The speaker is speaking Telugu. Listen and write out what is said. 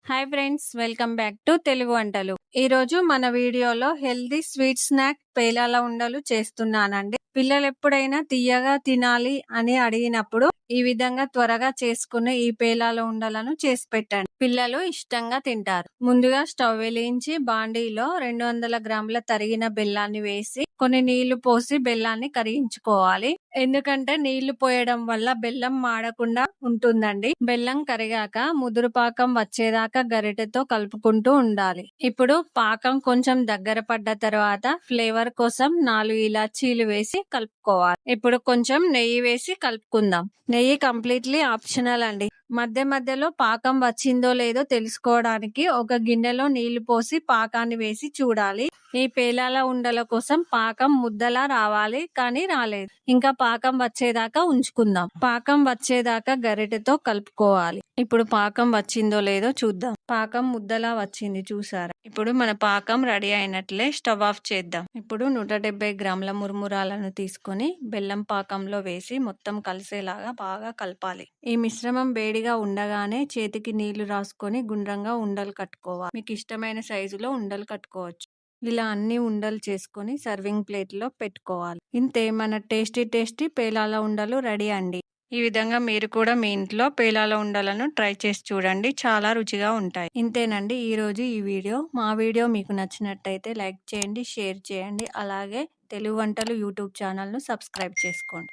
Hi friends, welcome back to Telugu వంటలు. ఈ రోజు మన వీడియోలో హెల్దీ స్వీట్ స్నాక్ పేలాల ఉండలు చేస్తున్నానండి. పిల్లలు ఎప్పుడైనా తీయగా తినాలి అని అడిగినప్పుడు ఈ విధంగా త్వరగా చేసుకునే ఈ పేలాల ఉండలను చేసి పెట్టండి. పిల్లలు ఇష్టంగా తింటారు. ముందుగా స్టవ్ వెలిగించి బాండీలో 200 గ్రాముల తరిగిన బెల్లాన్ని వేసి కొన్ని నీళ్లు పోసి బెల్లాన్ని కరిగించుకోవాలి. ఎందుకంటే నీళ్లు పోయడం వల్ల బెల్లం మాడకుండా ఉంటుందండి. బెల్లం కరిగాక ముదురు పాకం వచ్చేదాకా గరిటెతో కలుపుకుంటూ ఉండాలి. ఇప్పుడు పాకం కొంచెం దగ్గర పడ్డ తర్వాత ఫ్లేవర్ కోసం 4 ఇలాచీలు వేసి కలుపుకోవాలి. ఇప్పుడు కొంచెం నెయ్యి వేసి కలుపుకుందాం. నెయ్యి కంప్లీట్లీ ఆప్షనల్ అండి. మధ్య మధ్యలో పాకం వచ్చిందో లేదో తెలుసుకోవడానికి ఒక గిన్నెలో నీళ్లు పోసి పాకాన్ని వేసి చూడాలి. ఈ పేలాల ఉండల కోసం పాకం ముద్దలా రావాలి, కానీ రాలేదు. ఇంకా పాకం వచ్చేదాకా ఉంచుకుందాం. పాకం వచ్చేదాకా గరిటెతో కలుపుకోవాలి. ఇప్పుడు పాకం వచ్చిందో లేదో చూద్దాం. పాకం ముద్దలా వచ్చింది, చూసారా? ఇప్పుడు మన పాకం రెడీ అయినట్లే. స్టవ్ ఆఫ్ చేద్దాం. ఇప్పుడు 170 గ్రాముల మురుమురాలను తీసుకొని బెల్లం పాకంలో వేసి మొత్తం కలిసేలాగా బాగా కలపాలి. ఈ మిశ్రమం వేడిగా ఉండగానే చేతికి నీళ్లు రాసుకొని గుండ్రంగా ఉండలు కట్టుకోవాలి. మీకు ఇష్టమైన సైజులో ఉండలు కట్టుకోవచ్చు. ఇలా అన్ని ఉండలు చేసుకొని సర్వింగ్ ప్లేట్ లో పెట్టుకోవాలి. ఇంతే, మన టేస్టీ పేలాల ఉండలు రెడీ అండి. ఈ విధంగా మీరు కూడా మీ ఇంట్లో పేలాల ఉండలను ట్రై చేసి చూడండి, చాలా రుచిగా ఉంటాయి. ఇంతేనండి ఈ రోజు ఈ వీడియో. మా వీడియో మీకు నచ్చినట్టయితే లైక్ చేయండి, షేర్ చేయండి. అలాగే తెలుగు వంటలు యూట్యూబ్ ఛానల్ను సబ్స్క్రైబ్ చేసుకోండి.